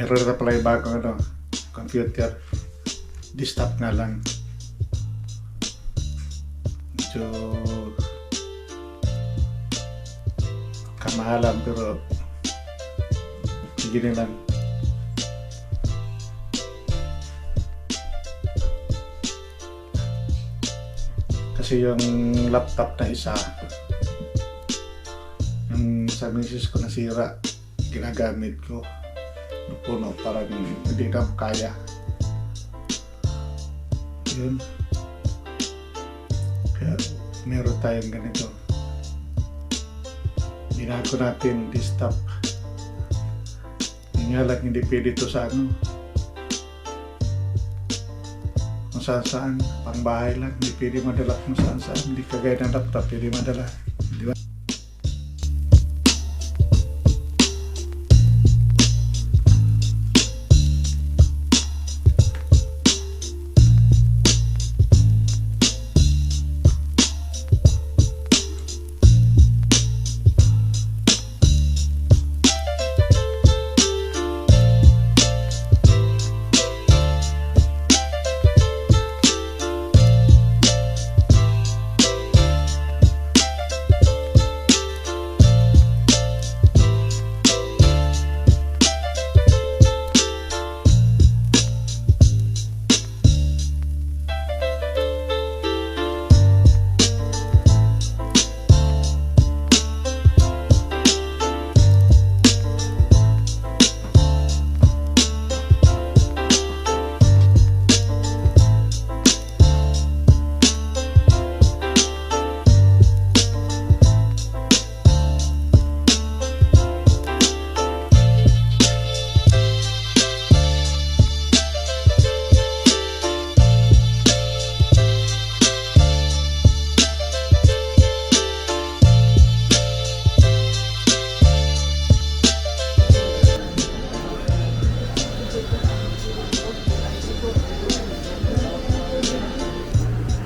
Meron na pala yung bagong computer. Desktop nga lang. Medyo kamahalan pero sige na lang. Kasi yung laptop na isa, yung sa misis ko nasira, ginagamit ko. Puno, parang hindi na kaya. Yun. Kaya meron tayong ganito. Binago natin desktop. Yun nga lang, hindi pwede ito sa kung saan-saan, pang bahay lang, hindi pwede madala kung saan-saan, hindi kagaya ng laptop, pwede madala, di ba?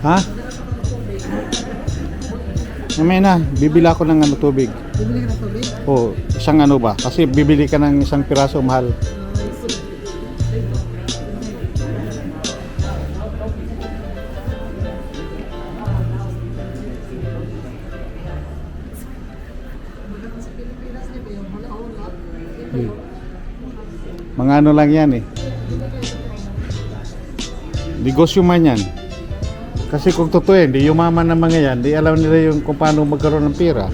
Ha? Mamaya na, bibili ako ng tubig. Bibili ka ng tubig? Oo, isang ba? Kasi bibili ka ng isang piraso, mahal. Mga lang yan eh. Negosyo man yan. Kasi kung totoo yan, di yumaman ng mga yan, di alam nila yung kung paano magkaroon ng pera.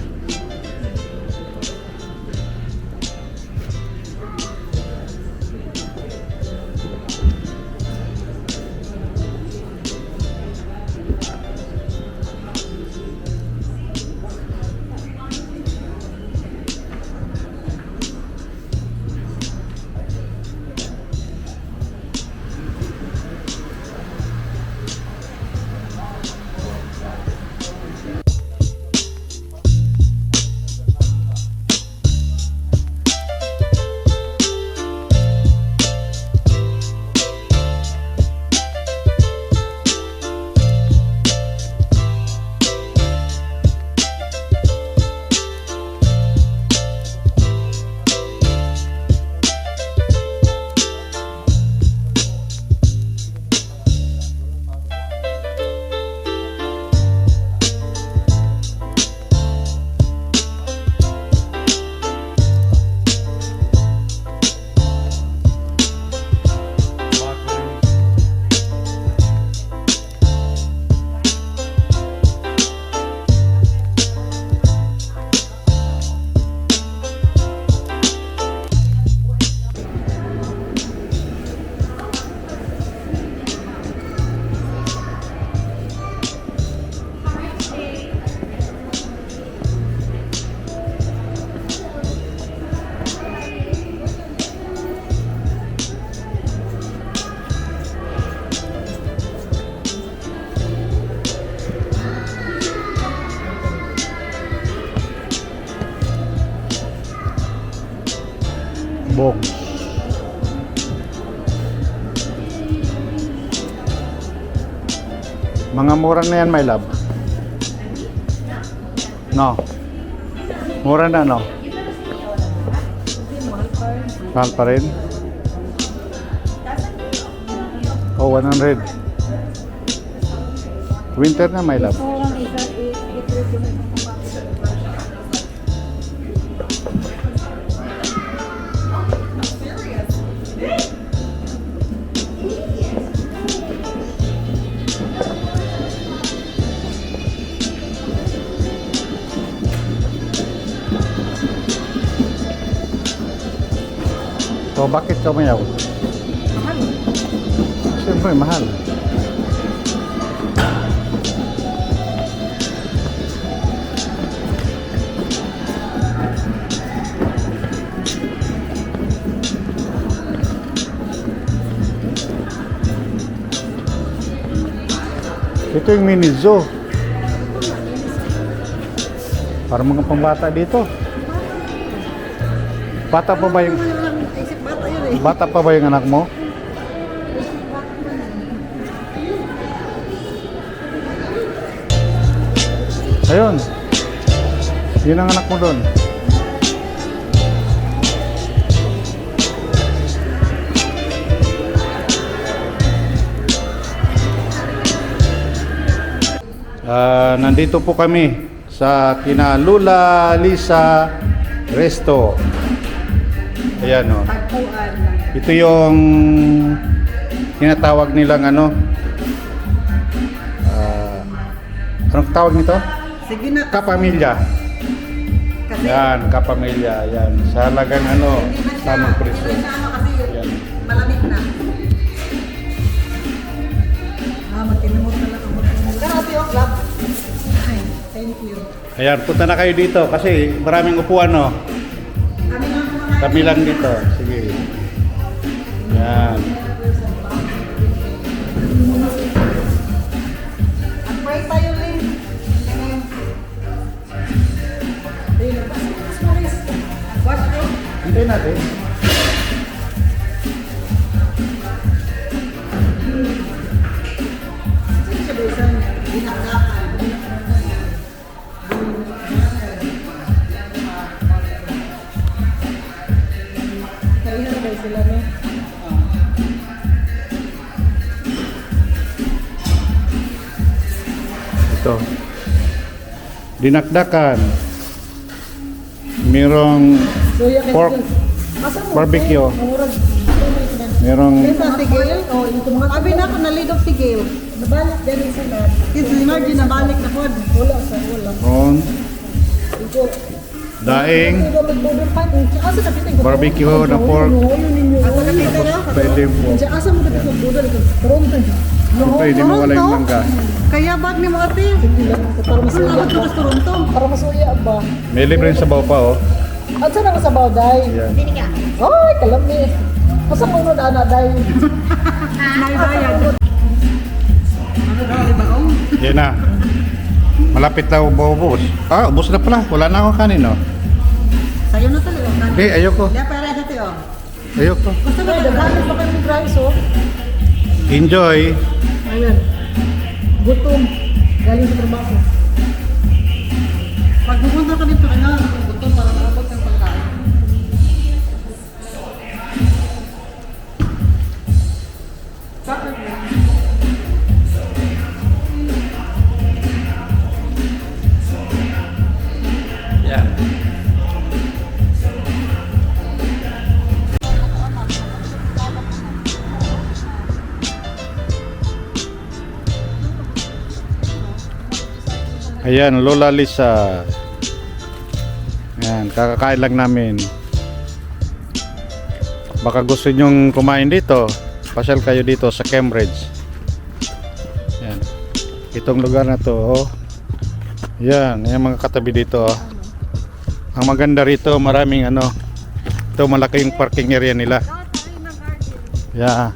box. Mga mura na yan, my love. No. Mura na, no? Mahal pa rin. Oh, 100. Winter na, my love. So, bakit ka mayaw? Mahal. Siyempre, mahal. Ito yung mini zoo. Para mga pambata dito. Bata pa ba yung... Isip bata yun eh. Bata pa ba yung anak mo? Ayun. Yun ang anak mo doon. Nandito po kami sa kina Lula Lisa Resto. Ayan o. Tagpuan. Ito yung tinatawag nilang ano. Anong tawag nito? Sige na. Kapamilya. Kasi Yan, kapamilya. Yan. Sa halagang ano, hindi na siya. tamang presyo. Hindi na siya ano kasi Yan. malamig na. Magtinamot na lang ako. Karate o club. Ay, thank you. Ayan, punta na kayo dito kasi maraming upuan no. Kami lang kumain. Kami lang dito. Sige. Yan. Pray tayo rin. Watch bro. Hintayin natin. Sige siya ba isang dinakakan. Kaya na ba sila no? Ito. Dinakdakan. Merong Luya pork barbecue. Merong Kesa si Gail? Oh, ito mga abi na ako nalidok si Gail. Nabalik din sila. Kasi si Margie nabalik na pod. Wala sa wala. prawn, Ito. daing, Ito magbubur pa. Asa na pitay? barbecue na pork. Asa na pitay na? Pwede po. Asa mo dito budol ito. Toronto. Pwede mo wala yung mangga. Kaya bag ni mga ate. Para masuya ba? Toronto. Para masuya ba? May libre yung sabaw pa oh. At saan ako sa Bauday? Yan. Ay, kalami. Masa mo na anak day? Naibayad. Ano daw, di ba? Yan na. Malapit na ubos. Ah, ubos na pala. Wala na akong kanin oh. Sa'yo na talaga. Hindi, ayoko. Hindi, pera sa tiyo. Ayoko. Gusto ba daghanit pa kayo ng rice, oh? Enjoy. Ayan. Gutom. Galing sa trabaho. Pag pupunta ka dito, kailangan kang gutom para makabot ng pagkain. Bakit mo? Yan. Ayan, Lola Lisa. Ayan, kakakain lang namin. Baka gusto nyong kumain dito, pasyal kayo dito sa Cambridge. Ayan. Itong lugar na to, oh. Ayan, yung mga katabi dito, oh. Ang maganda rito, maraming ano. Ito, malaki yung parking area nila. Yeah.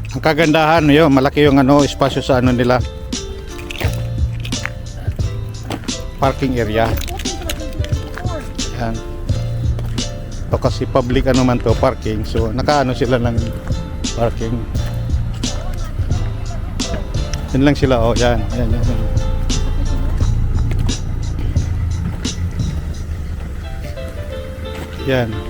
Ang kagandahan, yun, malaki yung ano, espasyo sa ano nila. Parking area. Yan. Ito kasi public ano man to, parking. So, nakaano sila ng parking. Yan lang sila, oh, yan. Yan, yan, yan. Yan.